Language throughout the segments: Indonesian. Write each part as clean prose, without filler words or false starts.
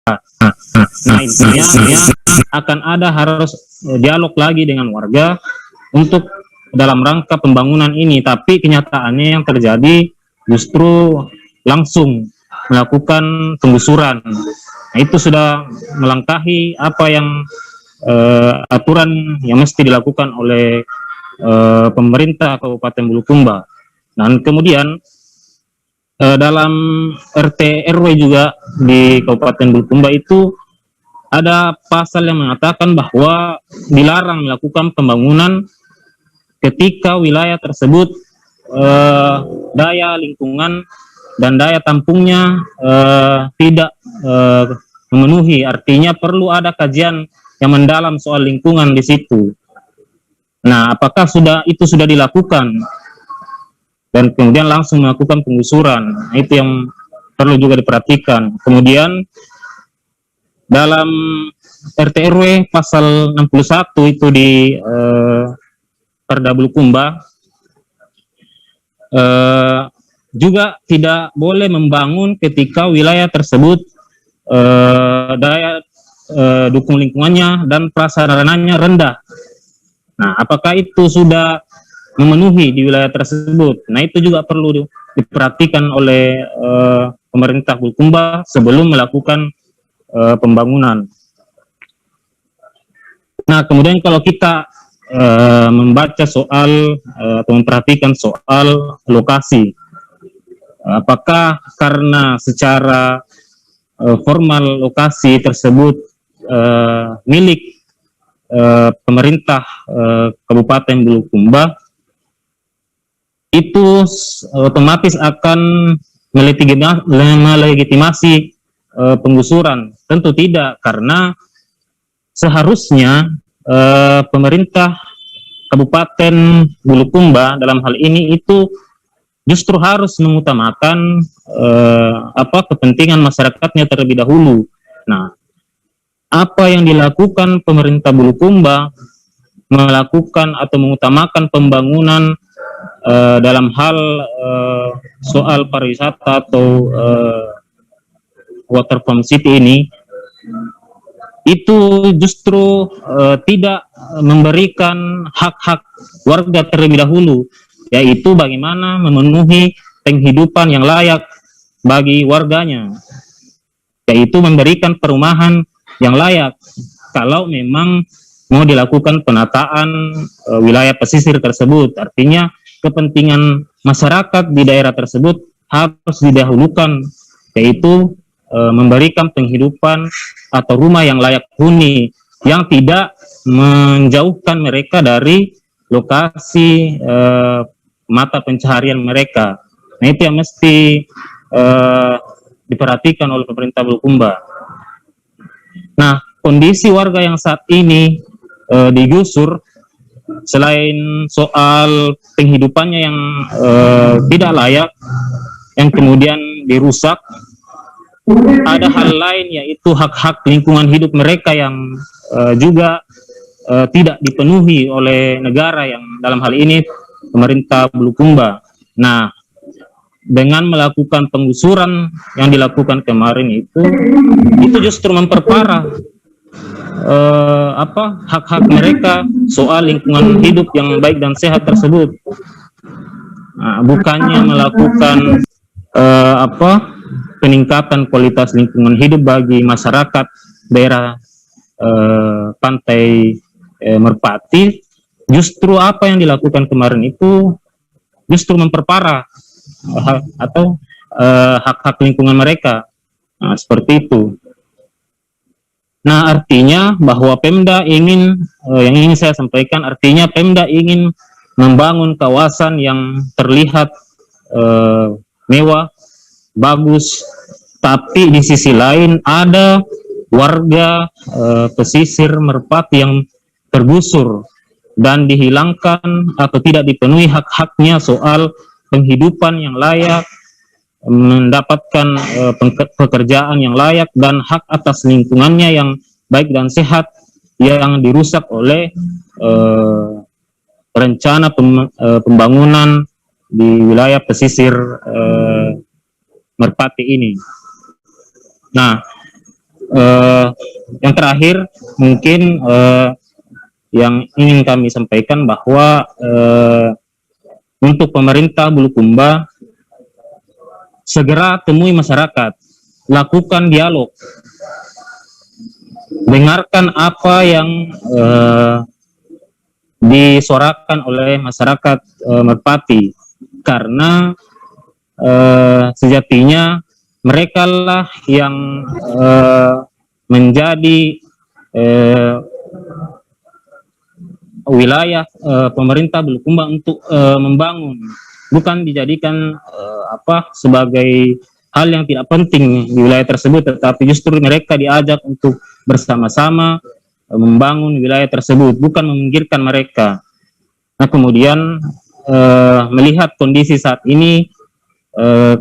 Nah, intinya akan ada harus dialog lagi dengan warga untuk dalam rangka pembangunan ini, tapi kenyataannya yang terjadi justru langsung melakukan penggusuran. Nah, itu sudah melangkahi apa yang aturan yang mesti dilakukan oleh pemerintah Kabupaten Bulukumba. Dan kemudian dalam RT RW juga di Kabupaten Bulukumba itu ada pasal yang mengatakan bahwa dilarang melakukan pembangunan ketika wilayah tersebut daya lingkungan dan daya tampungnya tidak memenuhi. Artinya perlu ada kajian yang mendalam soal lingkungan di situ. Nah, apakah itu sudah dilakukan dan kemudian langsung melakukan penggusuran? Nah, itu yang perlu juga diperhatikan. Kemudian dalam RT RW pasal 61 itu di Perda Bulukumba juga tidak boleh membangun ketika wilayah tersebut daya dukung lingkungannya dan prasarananya rendah. Nah, apakah itu sudah memenuhi di wilayah tersebut? Nah, itu juga perlu diperhatikan oleh pemerintah Bulukumba sebelum melakukan pembangunan. Nah, kemudian kalau kita membaca soal atau memperhatikan soal lokasi, apakah karena secara formal lokasi tersebut milik pemerintah Kabupaten Bulukumba, itu otomatis akan melegitimasi penggusuran? Tentu tidak, karena seharusnya pemerintah Kabupaten Bulukumba dalam hal ini itu justru harus mengutamakan kepentingan masyarakatnya terlebih dahulu. Nah, apa yang dilakukan pemerintah Bulukumba melakukan atau mengutamakan pembangunan dalam hal soal pariwisata atau waterfront city ini, itu justru tidak memberikan hak-hak warga terlebih dahulu, yaitu bagaimana memenuhi penghidupan yang layak bagi warganya, yaitu memberikan perumahan yang layak. Kalau memang mau dilakukan penataan wilayah pesisir tersebut, artinya kepentingan masyarakat di daerah tersebut harus didahulukan, yaitu memberikan penghidupan atau rumah yang layak huni, yang tidak menjauhkan mereka dari lokasi mata pencaharian mereka. Nah, itu yang mesti diperhatikan oleh pemerintah Bulukumba. Nah, kondisi warga yang saat ini digusur, selain soal penghidupannya yang tidak layak, yang kemudian dirusak, ada hal lain, yaitu hak-hak lingkungan hidup mereka yang juga tidak dipenuhi oleh negara, yang dalam hal ini pemerintah Bulukumba. Nah, dengan melakukan penggusuran yang dilakukan kemarin itu justru memperparah hak-hak mereka soal lingkungan hidup yang baik dan sehat tersebut. Nah, bukannya melakukan peningkatan kualitas lingkungan hidup bagi masyarakat daerah pantai Merpati, justru apa yang dilakukan kemarin itu justru memperparah hak-hak lingkungan mereka. Nah, seperti itu. Nah, artinya bahwa Pemda ingin, yang ingin saya sampaikan, artinya Pemda ingin membangun kawasan yang terlihat mewah, bagus, tapi di sisi lain ada warga pesisir Merpati yang tergusur dan dihilangkan atau tidak dipenuhi hak-haknya soal penghidupan yang layak, mendapatkan pekerjaan yang layak, dan hak atas lingkungannya yang baik dan sehat yang dirusak oleh rencana pembangunan di wilayah pesisir Merpati ini. Nah, yang terakhir mungkin yang ingin kami sampaikan bahwa untuk pemerintah Bulukumba segera temui masyarakat, lakukan dialog, dengarkan apa yang disuarakan oleh masyarakat Merpati, karena sejatinya mereka lah yang menjadi wilayah pemerintah Bulukumba untuk membangun, bukan dijadikan sebagai hal yang tidak penting di wilayah tersebut, tetapi justru mereka diajak untuk bersama-sama membangun wilayah tersebut, bukan meminggirkan mereka. Nah, kemudian melihat kondisi saat ini,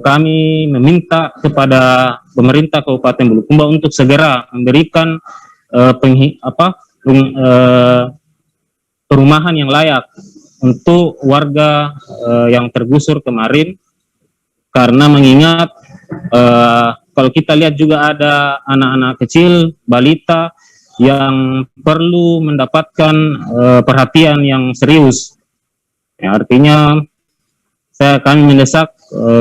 kami meminta kepada pemerintah Kabupaten Bulukumba untuk segera memberikan perumahan yang layak untuk warga yang tergusur kemarin, karena mengingat kalau kita lihat juga ada anak-anak kecil, balita yang perlu mendapatkan perhatian yang serius. Ya, artinya saya akan mendesak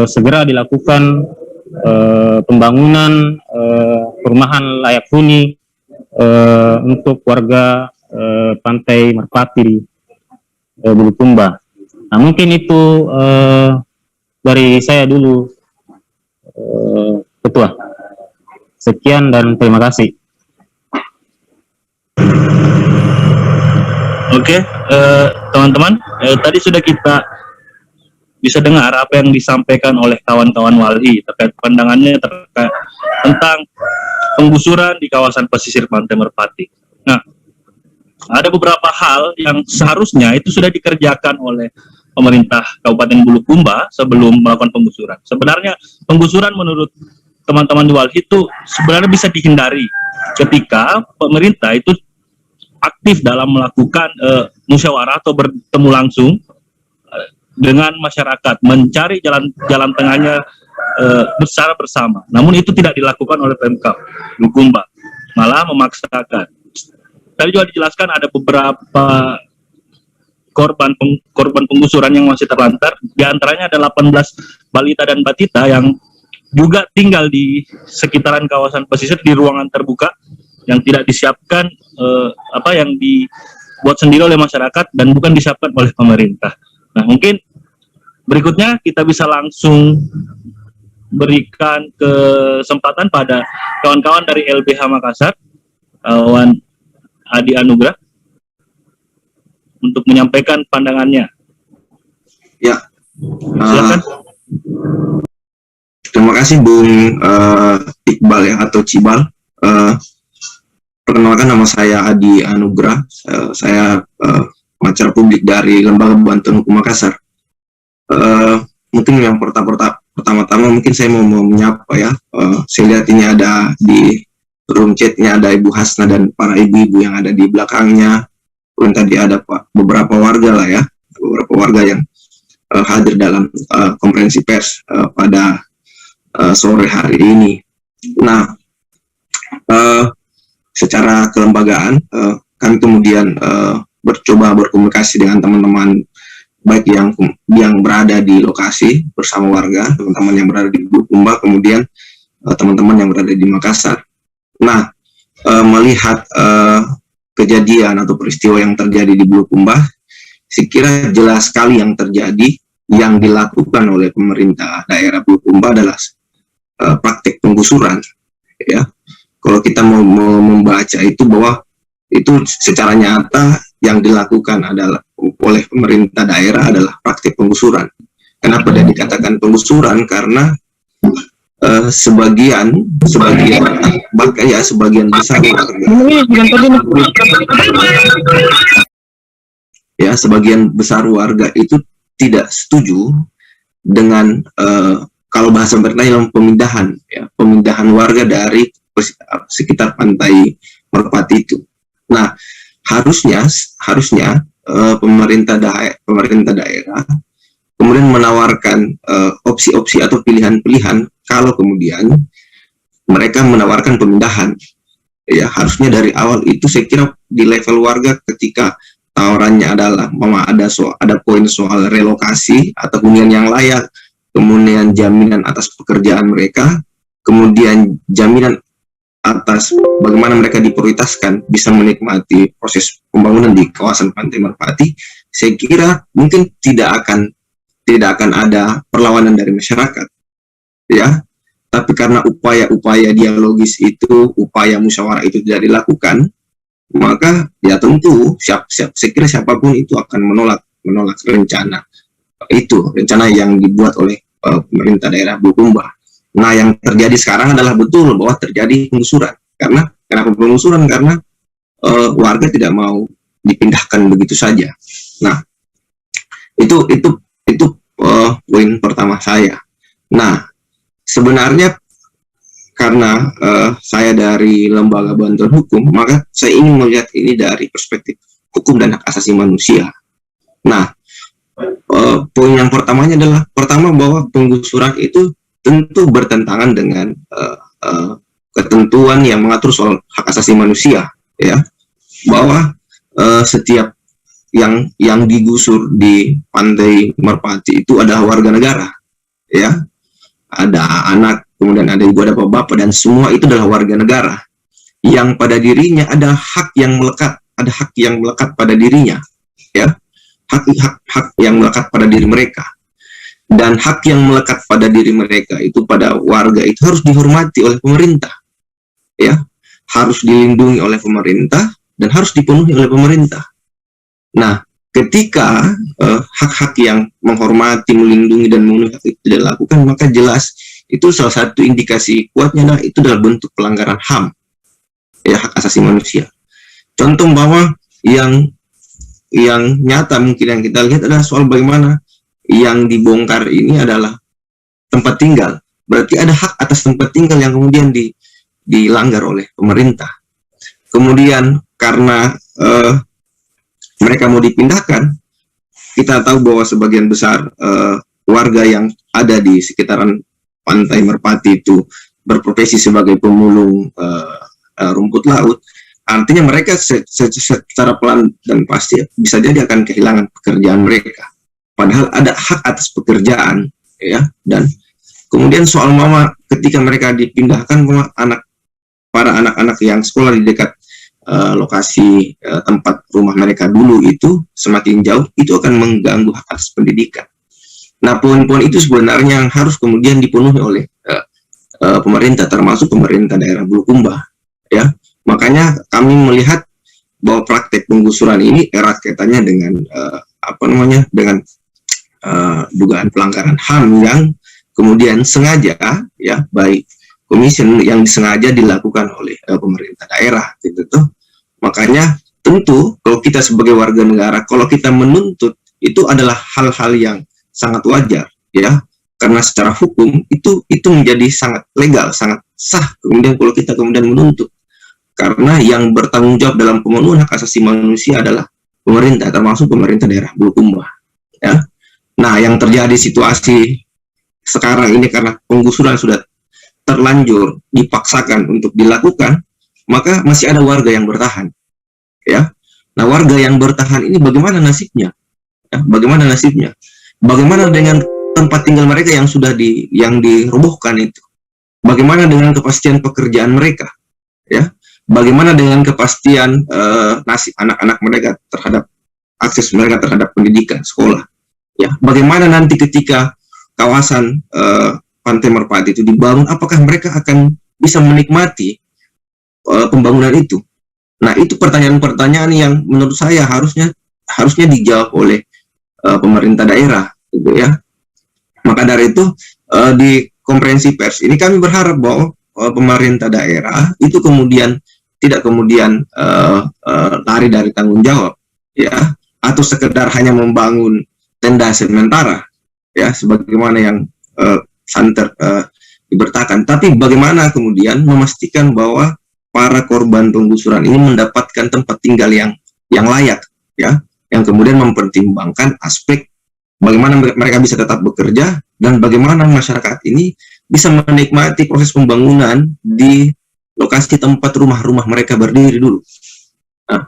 segera dilakukan pembangunan perumahan layak huni untuk warga pantai Merpati Bulukumba. Nah, mungkin itu dari saya dulu, Ketua. Sekian dan terima kasih. Oke, teman-teman, tadi sudah kita bisa dengar apa yang disampaikan oleh kawan-kawan walhi terkait pandangannya terkait tentang penggusuran di kawasan pesisir pantai Merpati. Nah, ada beberapa hal yang seharusnya itu sudah dikerjakan oleh pemerintah Kabupaten Bulukumba sebelum melakukan penggusuran. Sebenarnya penggusuran menurut teman-teman di walhi itu sebenarnya bisa dihindari ketika pemerintah itu aktif dalam melakukan musyawarah atau bertemu langsung dengan masyarakat, mencari jalan tengahnya secara bersama. Namun itu tidak dilakukan oleh Pemkab Bulukumba, malah memaksakan. Tadi juga dijelaskan ada beberapa korban penggusuran yang masih terlantar, di antaranya ada 18 balita dan batita yang juga tinggal di sekitaran kawasan pesisir di ruangan terbuka yang tidak disiapkan yang dibuat sendiri oleh masyarakat dan bukan disiapkan oleh pemerintah. Nah, mungkin berikutnya kita bisa langsung berikan kesempatan pada kawan-kawan dari LBH Makassar, kawan Adi Anugrah, untuk menyampaikan pandangannya. Ya, silakan. Terima kasih Bung Iqbal ya, atau Cibal. Perkenalkan, nama saya Adi Anugrah. Saya pengacara publik dari Lembaga Bantuan Hukum Makassar. Mungkin yang pertama-tama mungkin saya mau menyapa ya. Saya lihat ini ada di room chatnya ada Ibu Hasna dan para ibu-ibu yang ada di belakangnya. Kemudian tadi ada beberapa warga lah ya, beberapa warga yang hadir dalam konferensi pers pada sore hari ini. Nah, secara kelembagaan kami kemudian bercoba berkomunikasi dengan teman-teman baik yang berada di lokasi bersama warga, teman-teman yang berada di Bulukumba, kemudian teman-teman yang berada di Makassar. Nah, melihat kejadian atau peristiwa yang terjadi di Bulukumba, saya kira jelas sekali yang terjadi, yang dilakukan oleh pemerintah daerah Bulukumba adalah praktik penggusuran, ya. Kalau kita mau membaca itu bahwa itu secara nyata yang dilakukan adalah oleh pemerintah daerah adalah praktik penggusuran. Kenapa dia dikatakan penggusuran? Karena sebagian bahkan ya sebagian besar ya sebagian besar warga itu tidak setuju dengan kalau bahasa mereka pemindahan warga dari sekitar pantai Merpati itu. Nah, harusnya pemerintah daerah kemudian menawarkan opsi-opsi atau pilihan-pilihan kalau kemudian mereka menawarkan pemindahan. ya harusnya dari awal itu saya kira di level warga ketika tawarannya adalah ada poin soal relokasi atau hunian yang layak, kemudian jaminan atas pekerjaan mereka, kemudian jaminan atas bagaimana mereka diprioritaskan bisa menikmati proses pembangunan di kawasan Pantai Merpati, saya kira mungkin tidak akan ada perlawanan dari masyarakat, ya. Tapi karena upaya-upaya dialogis itu, upaya musyawarah itu tidak dilakukan, maka ya tentu saya kira siapapun itu akan menolak rencana yang dibuat oleh pemerintah daerah Bulukumba. Nah, yang terjadi sekarang adalah betul bahwa terjadi penggusuran. Kenapa penggusuran? Karena warga tidak mau dipindahkan begitu saja. Nah, itu poin pertama saya. Nah, sebenarnya karena saya dari lembaga bantuan hukum, maka saya ingin melihat ini dari perspektif hukum dan hak asasi manusia. Nah, poin yang pertamanya adalah bahwa penggusuran itu tentu bertentangan dengan ketentuan yang mengatur soal hak asasi manusia, ya, bahwa setiap yang digusur di Pantai Merpati itu adalah warga negara, ya, ada anak, kemudian ada ibu, ada bapak, dan semua itu adalah warga negara yang pada dirinya ada hak yang melekat pada dirinya, ya, hak yang melekat pada diri mereka. Dan hak yang melekat pada diri mereka itu pada warga itu harus dihormati oleh pemerintah, ya, harus dilindungi oleh pemerintah dan harus dipenuhi oleh pemerintah. Nah, ketika hak-hak yang menghormati, melindungi dan memenuhi hak itu tidak dilakukan, maka jelas itu salah satu indikasi kuatnya itu adalah bentuk pelanggaran HAM, ya, hak asasi manusia. Contoh bahwa yang nyata mungkin yang kita lihat adalah soal bagaimana yang dibongkar ini adalah tempat tinggal. Berarti ada hak atas tempat tinggal yang kemudian dilanggar oleh pemerintah. Kemudian karena mereka mau dipindahkan, kita tahu bahwa sebagian besar warga yang ada di sekitaran Pantai Merpati itu berprofesi sebagai pemulung rumput laut. Artinya mereka secara pelan dan pasti bisa jadi akan kehilangan pekerjaan mereka. Padahal ada hak atas pekerjaan, ya. Dan kemudian soal ketika mereka dipindahkan, para anak-anak yang sekolah di dekat lokasi tempat rumah mereka dulu itu semakin jauh, itu akan mengganggu hak atas pendidikan. Nah, poin-poin itu sebenarnya yang harus kemudian dipenuhi oleh pemerintah, termasuk pemerintah daerah Bulukumba, ya. Makanya kami melihat bahwa praktek penggusuran ini erat kaitannya dengan dengan dugaan pelanggaran HAM yang kemudian sengaja, ya, baik komision yang disengaja dilakukan oleh pemerintah daerah, gitu tuh. Makanya tentu kalau kita sebagai warga negara, kalau kita menuntut, itu adalah hal-hal yang sangat wajar, ya, karena secara hukum itu menjadi sangat legal, sangat sah. Kemudian kalau kita kemudian menuntut, karena yang bertanggung jawab dalam pemenuhan hak asasi manusia adalah pemerintah, termasuk pemerintah daerah Bulukumba, ya. Nah, yang terjadi situasi sekarang ini karena penggusuran sudah terlanjur dipaksakan untuk dilakukan, maka masih ada warga yang bertahan, ya. Nah, warga yang bertahan ini bagaimana nasibnya? Ya, bagaimana nasibnya? Bagaimana dengan tempat tinggal mereka yang sudah dirobohkan itu? Bagaimana dengan kepastian pekerjaan mereka? Ya, bagaimana dengan kepastian nasib anak-anak mereka terhadap akses mereka terhadap pendidikan sekolah? Ya, bagaimana nanti ketika kawasan Pantai Merpati itu dibangun, apakah mereka akan bisa menikmati pembangunan itu? Nah, itu pertanyaan-pertanyaan yang menurut saya harusnya dijawab oleh pemerintah daerah, gitu ya. Maka dari itu di konferensi pers ini kami berharap bahwa pemerintah daerah itu kemudian tidak kemudian lari dari tanggung jawab, ya, atau sekedar hanya membangun tenda sementara, ya, sebagaimana yang santer diberitakan, tapi bagaimana kemudian memastikan bahwa para korban penggusuran ini mendapatkan tempat tinggal yang layak, ya, yang kemudian mempertimbangkan aspek bagaimana mereka bisa tetap bekerja dan bagaimana masyarakat ini bisa menikmati proses pembangunan di lokasi tempat rumah-rumah mereka berdiri dulu. Nah,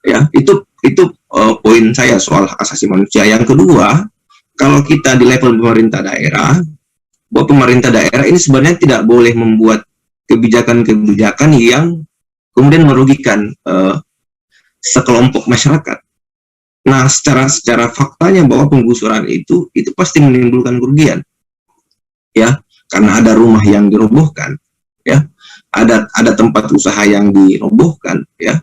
ya itu poin saya soal hak asasi manusia. Yang kedua, kalau kita di level pemerintah daerah, bahwa pemerintah daerah ini sebenarnya tidak boleh membuat kebijakan-kebijakan yang kemudian merugikan sekelompok masyarakat. Nah, secara faktanya bahwa penggusuran itu pasti menimbulkan kerugian, ya, karena ada rumah yang dirobohkan, ya, ada tempat usaha yang dirobohkan, ya,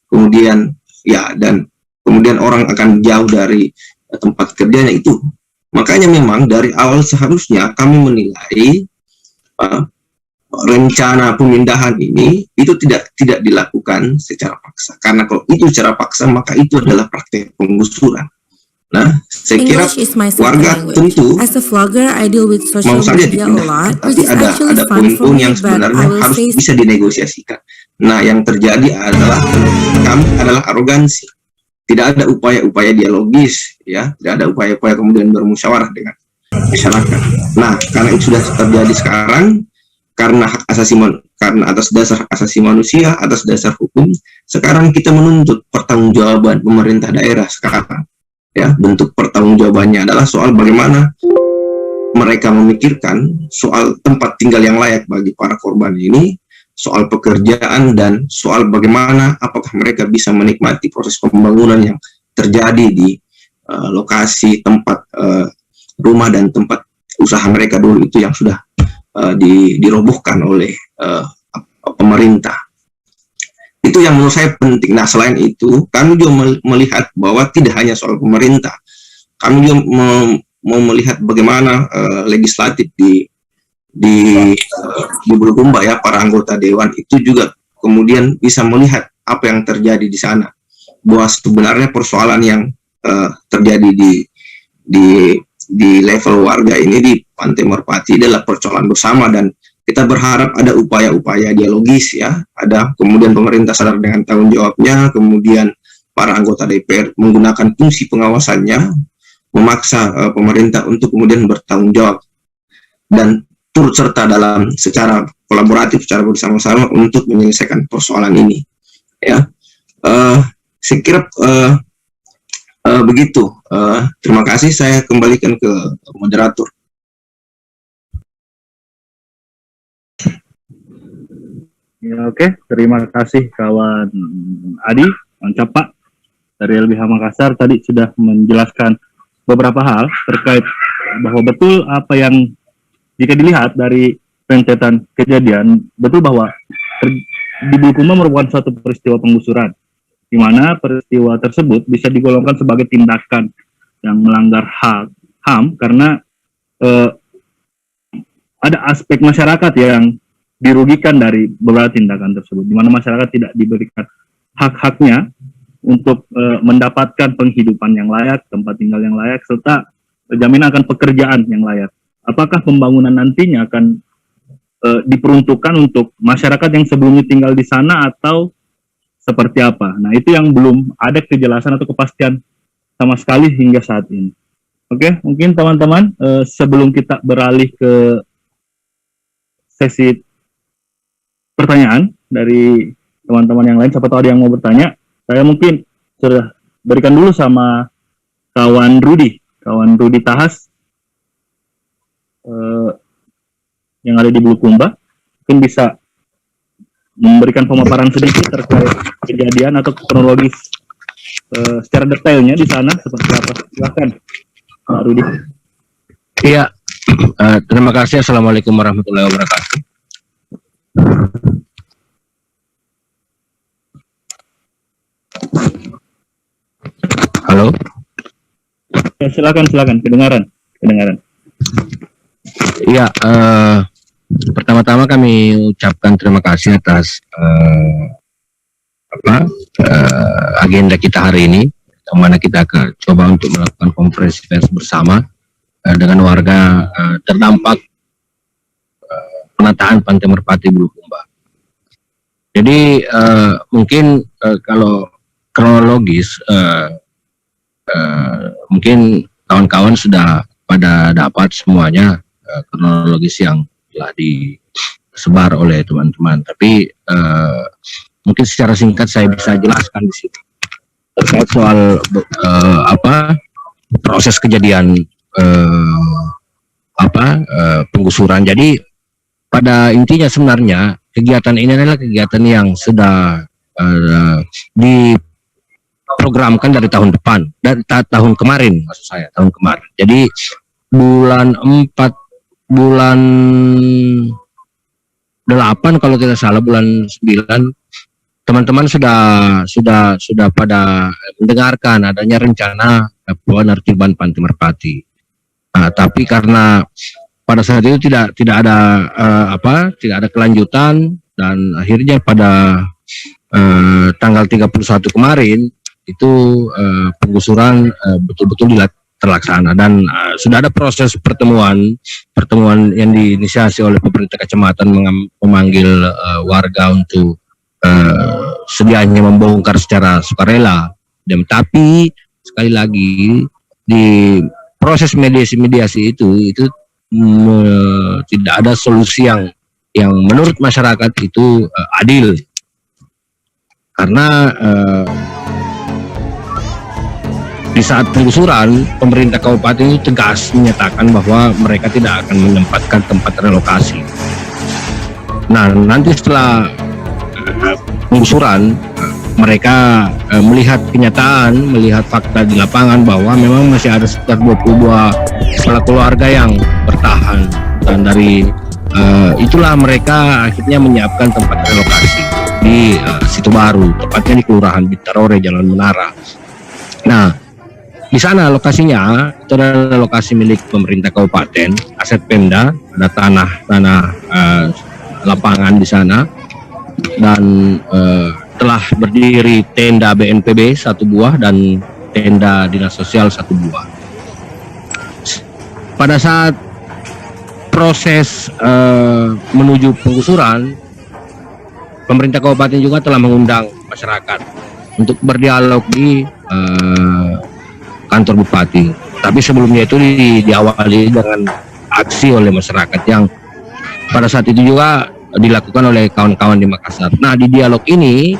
kemudian ya, dan kemudian orang akan jauh dari tempat kerjanya itu. Makanya memang dari awal seharusnya kami menilai rencana pemindahan ini itu tidak dilakukan secara paksa, karena kalau itu secara paksa maka itu adalah praktek penggusuran. Nah, saya kira warga tentu As a vlogger, I deal with social mau saja media a dipindah, lot, tapi which is ada actually fun for poin-poin me, yang but sebenarnya I will harus say bisa dinegosiasikan. Nah, yang terjadi adalah kami adalah arogansi. Tidak ada upaya-upaya dialogis, ya, tidak ada upaya-upaya kemudian bermusyawarah dengan masyarakat. Nah, karena itu sudah terjadi sekarang, karena karena atas dasar hak asasi manusia, atas dasar hukum, sekarang kita menuntut pertanggungjawaban pemerintah daerah sekarang. Ya, bentuk pertanggungjawabannya adalah soal bagaimana mereka memikirkan soal tempat tinggal yang layak bagi para korban ini, soal pekerjaan, dan soal bagaimana apakah mereka bisa menikmati proses pembangunan yang terjadi di lokasi tempat rumah dan tempat usaha mereka dulu itu yang sudah dirobohkan oleh pemerintah. Itu yang menurut saya penting. Nah, selain itu, kami juga melihat bahwa tidak hanya soal pemerintah, kami juga mau melihat bagaimana legislatif di Bulukumba, ya, para anggota dewan itu juga kemudian bisa melihat apa yang terjadi di sana, bahwa sebenarnya persoalan yang terjadi di level warga ini di Pantai Merpati adalah persoalan bersama, dan kita berharap ada upaya-upaya dialogis, ya, ada kemudian pemerintah sadar dengan tanggung jawabnya, kemudian para anggota DPR menggunakan fungsi pengawasannya, memaksa pemerintah untuk kemudian bertanggung jawab dan turut serta dalam secara kolaboratif, secara bersama-sama untuk menyelesaikan persoalan ini, ya. Saya kira begitu. Terima kasih, saya kembalikan ke moderator. Ya, oke. Terima kasih kawan Adi, kawan Capak dari LBH Makassar tadi sudah menjelaskan beberapa hal terkait bahwa betul apa yang jika dilihat dari rentetan kejadian, betul bahwa di Bulukumba merupakan suatu peristiwa penggusuran, di mana peristiwa tersebut bisa digolongkan sebagai tindakan yang melanggar HAM karena ada aspek masyarakat yang dirugikan dari beberapa tindakan tersebut, di mana masyarakat tidak diberikan hak-haknya untuk mendapatkan penghidupan yang layak, tempat tinggal yang layak, serta jaminan akan pekerjaan yang layak. Apakah pembangunan nantinya akan diperuntukkan untuk masyarakat yang sebelumnya tinggal di sana atau seperti apa? Nah, itu yang belum ada kejelasan atau kepastian sama sekali hingga saat ini. Oke, mungkin teman-teman sebelum kita beralih ke sesi pertanyaan dari teman-teman yang lain, siapa tahu ada yang mau bertanya, saya mungkin sudah berikan dulu sama kawan Rudi Tahas yang ada di Bulukumba, mungkin bisa memberikan pemaparan sedikit terkait kejadian atau kronologis secara detailnya di sana seperti apa. Silakan, Pak Rudi. Iya, terima kasih. Assalamualaikum warahmatullahi wabarakatuh. Halo. Ya, silakan, kedengaran. Iya, pertama-tama kami ucapkan terima kasih atas agenda kita hari ini, yang mana kita akan coba untuk melakukan konferensi pers bersama dengan warga terdampak penataan Pantai Merpati Bulukumba. Jadi mungkin kalau kronologis mungkin kawan-kawan sudah pada dapat semuanya kronologis yang telah tersebar oleh teman-teman. Tapi mungkin secara singkat saya bisa jelaskan di sini terkait soal proses kejadian penggusuran. Jadi pada intinya sebenarnya kegiatan ini adalah kegiatan yang sudah diprogramkan dari tahun depan, dari tahun kemarin maksud saya, tahun kemarin. Jadi bulan 8 kalau tidak salah, bulan 9 teman-teman sudah pada mendengarkan adanya rencana penertiban Pantai Merpati. Nah, tapi karena pada saat itu tidak ada kelanjutan, dan akhirnya pada tanggal 31 kemarin itu penggusuran betul-betul terlaksana, dan sudah ada proses pertemuan yang diinisiasi oleh pemerintah kecamatan memanggil warga untuk sedianya membongkar secara sukarela. Dan tapi sekali lagi di proses mediasi itu tidak ada solusi yang menurut masyarakat itu adil, karena di saat penggusuran pemerintah kabupaten itu tegas menyatakan bahwa mereka tidak akan menempatkan tempat relokasi. Nah, nanti setelah penggusuran mereka melihat kenyataan, melihat fakta di lapangan bahwa memang masih ada sekitar 22 kepala keluarga yang bertahan, dan dari itulah mereka akhirnya menyiapkan tempat relokasi di Situ Baru, tepatnya di Kelurahan Bitarore, Jalan Menara. Nah, di sana lokasinya itu adalah lokasi milik pemerintah kabupaten, aset Pemda, ada tanah lapangan di sana, dan telah berdiri tenda BNPB 1 buah dan tenda dinas sosial 1 buah. Pada saat proses menuju penggusuran, pemerintah kabupaten juga telah mengundang masyarakat untuk berdialog di kantor bupati. Tapi sebelumnya itu diawali dengan aksi oleh masyarakat yang pada saat itu juga dilakukan oleh kawan-kawan di Makassar. Nah, di dialog ini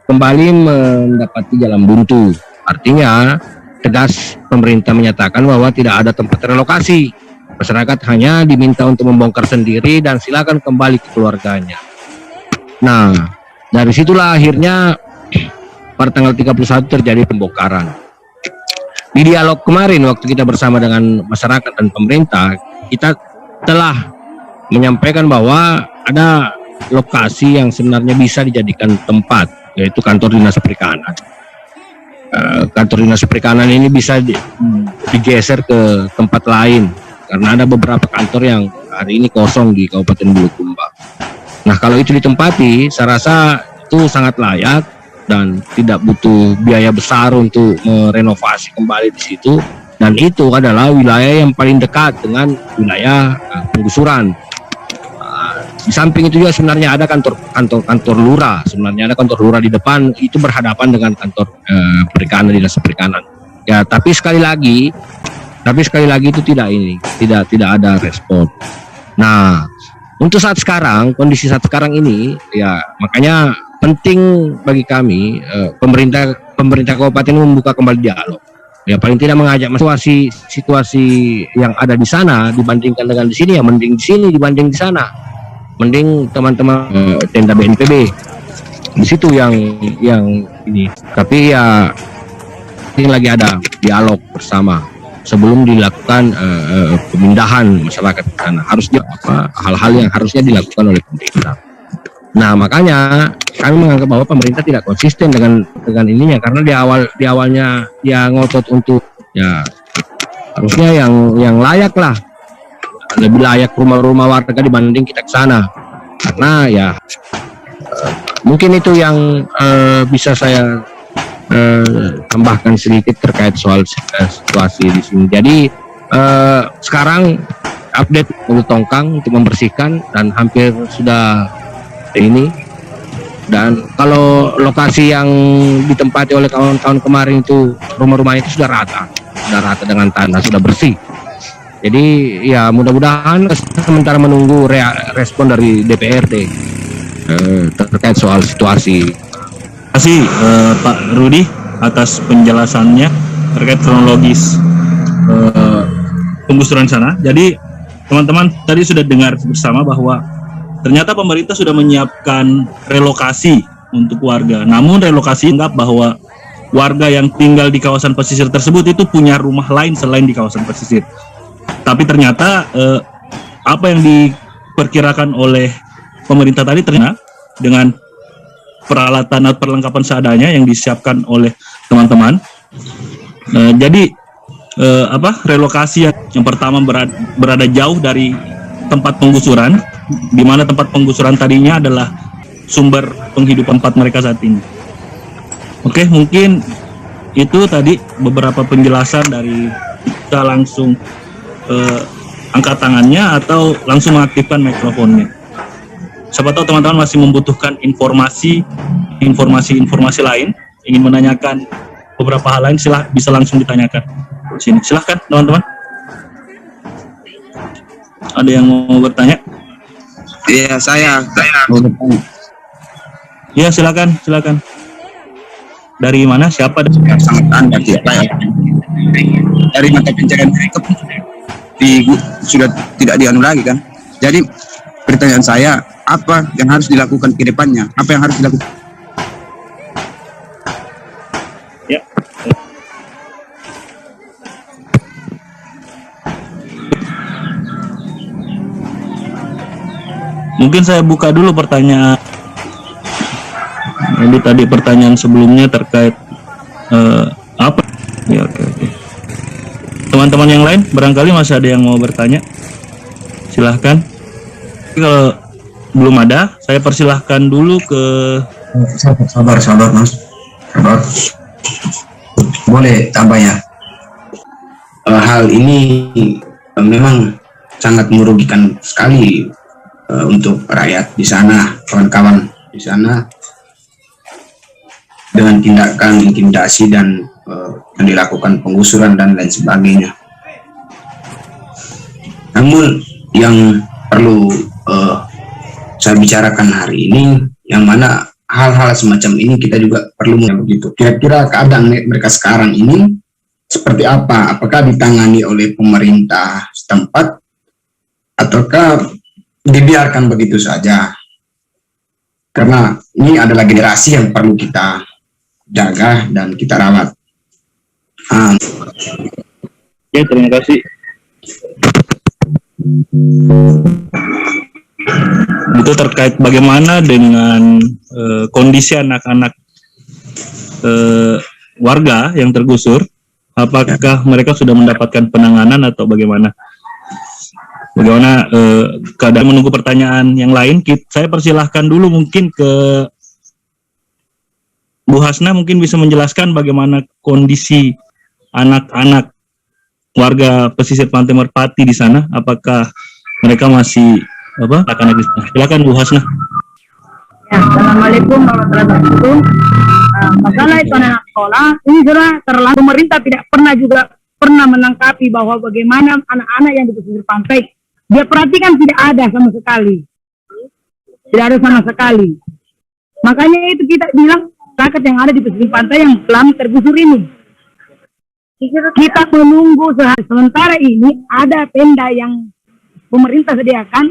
kembali mendapati jalan buntu. Artinya tegas pemerintah menyatakan bahwa tidak ada tempat relokasi. Masyarakat hanya diminta untuk membongkar sendiri dan silakan kembali ke keluarganya. Nah, dari situlah akhirnya pada tanggal 31 terjadi pembongkaran. Di dialog kemarin waktu kita bersama dengan masyarakat dan pemerintah, kita telah menyampaikan bahwa ada lokasi yang sebenarnya bisa dijadikan tempat, yaitu kantor dinas perikanan. Kantor dinas perikanan ini bisa digeser ke tempat lain karena ada beberapa kantor yang hari ini kosong di Kabupaten Bulukumba. Nah, kalau itu ditempati, saya rasa itu sangat layak dan tidak butuh biaya besar untuk merenovasi kembali di situ, dan itu adalah wilayah yang paling dekat dengan wilayah penggusuran. Di samping itu juga sebenarnya ada kantor lurah. Sebenarnya ada kantor lurah di depan, itu berhadapan dengan kantor perikanan, dinas perikanan. Ya, tapi sekali lagi itu tidak ada respon. Nah, untuk saat sekarang, kondisi saat sekarang ini, ya makanya penting bagi kami pemerintah kabupaten membuka kembali dialog. Ya, paling tidak mengajak situasi yang ada di sana dibandingkan dengan di sini, ya mending di sini dibanding di sana. Mending teman-teman tenda BNPB di situ yang ini. Tapi ya ini lagi ada dialog bersama sebelum dilakukan pemindahan masyarakat ke sana. Harusnya hal-hal yang harusnya dilakukan oleh pemerintah. Nah, makanya kami menganggap bahwa pemerintah tidak konsisten dengan ininya, karena di awalnya dia ngotot untuk ya harusnya yang layak lah, lebih layak rumah-rumah warga dibanding kita ke sana. Karena ya mungkin itu yang bisa saya tambahkan sedikit terkait soal situasi di sini. Jadi sekarang update untuk Tongkang untuk membersihkan dan hampir sudah ini. Dan kalau lokasi yang ditempati oleh kawan-kawan kemarin itu rumah-rumahnya itu sudah rata dengan tanah, sudah bersih. Jadi ya mudah-mudahan sementara menunggu respon dari DPRD terkait soal situasi. Terima kasih Pak Rudi atas penjelasannya terkait kronologis penggusuran sana. Jadi teman-teman tadi sudah dengar bersama bahwa ternyata pemerintah sudah menyiapkan relokasi untuk warga. Namun relokasi anggap bahwa warga yang tinggal di kawasan pesisir tersebut itu punya rumah lain selain di kawasan pesisir. Tapi ternyata apa yang diperkirakan oleh pemerintah tadi ternyata dengan peralatan atau perlengkapan seadanya yang disiapkan oleh teman-teman. Jadi relokasi yang pertama berada jauh dari tempat penggusuran, di mana tempat penggusuran tadinya adalah sumber penghidupan tempat mereka saat ini. Oke, mungkin itu tadi beberapa penjelasan dari kita langsung angkat tangannya atau langsung mengaktifkan mikrofonnya. Siapa tahu teman-teman masih membutuhkan informasi lain, ingin menanyakan beberapa hal lain, bisa langsung ditanyakan di sini. Silahkan teman-teman. Ada yang mau bertanya? Iya, saya mau bertanya. Iya, silakan. Dari mana? Siapa? Sangat Anda siapa ya? Dari mata pencarian mereka pun sudah tidak dianu lagi kan. Jadi pertanyaan saya, apa yang harus dilakukan ke depannya? Apa yang harus dilakukan? Ya. Mungkin saya buka dulu pertanyaan. Jadi tadi pertanyaan sebelumnya terkait apa? Ya, oke. Teman-teman yang lain barangkali masih ada yang mau bertanya. Silahkan. Kalau belum ada, saya persilahkan dulu ke Sabar Mas. Sabar. Boleh tambah ya. Hal ini memang sangat merugikan sekali untuk rakyat di sana, kawan-kawan di sana, dengan tindakan intimidasi dan yang dilakukan penggusuran dan lain sebagainya. Namun yang perlu saya bicarakan hari ini, yang mana hal-hal semacam ini kita juga perlu begitu. Kira-kira keadaan mereka sekarang ini seperti apa? Apakah ditangani oleh pemerintah setempat ataukah dibiarkan begitu saja? Karena ini adalah generasi yang perlu kita jaga dan kita rawat. Ya, terima kasih. Itu terkait bagaimana dengan kondisi anak-anak warga yang tergusur, apakah mereka sudah mendapatkan penanganan atau bagaimana? Keadaan menunggu pertanyaan yang lain, saya persilahkan dulu mungkin ke Bu Hasna, mungkin bisa menjelaskan bagaimana kondisi anak-anak warga pesisir Pantai Merpati di sana, apakah mereka masih anak-anak di sana? Silakan Bu Hasna. Ya, Assalamualaikum warahmatullahi wabarakatuh. Masalah itu anak sekolah ini sudah terlalu, pemerintah tidak pernah menangkapi bahwa bagaimana anak-anak yang di pesisir pantai, dia perhatikan tidak ada sama sekali, Makanya itu kita bilang rakyat yang ada di pesisir pantai yang telah tergusur ini, kita menunggu sehari. Sementara ini ada tenda yang pemerintah sediakan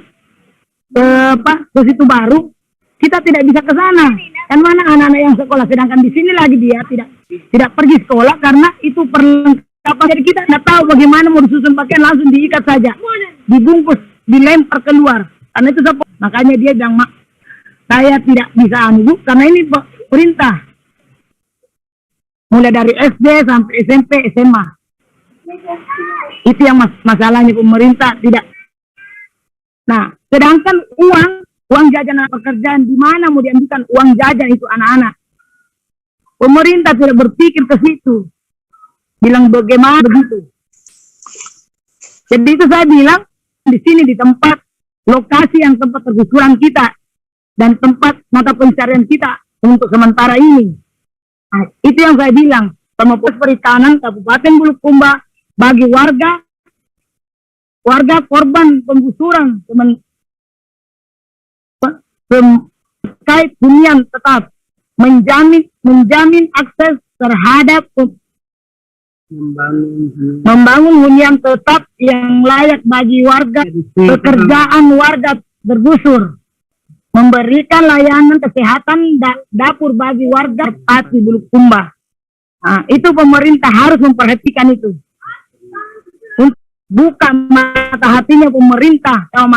ke situ baru, kita tidak bisa ke sana. Kan mana anak-anak yang sekolah, sedangkan di sini lagi dia tidak pergi sekolah karena itu perlengkapan. Jadi kita tidak tahu bagaimana mau disusun pakaian, langsung diikat saja, dibungkus, dilempar keluar. Karena itu makanya dia bilang, "Mak, saya tidak bisa Bu, karena ini perintah." Mulai dari SD sampai SMP, SMA. Itu yang masalahnya, pemerintah tidak. Nah, sedangkan uang jajan anak pekerjaan, di mana mau diambilkan uang jajan itu anak-anak? Pemerintah tidak berpikir ke situ. Bilang bagaimana begitu. Jadi itu saya bilang, di sini di tempat lokasi yang tempat tergusuran kita dan tempat mata pencarian kita untuk sementara ini. Nah, itu yang saya bilang, sama Pos Perikanan Kabupaten Bulukumba bagi warga warga korban penggusuran terkait hunian tetap, menjamin akses terhadap membangun hunian tetap yang layak bagi warga, pekerjaan warga tergusur, memberikan layanan kesehatan dapur bagi warga Pati Bulukumba. Nah, itu pemerintah harus memperhatikan itu. Buka mata hatinya pemerintah sama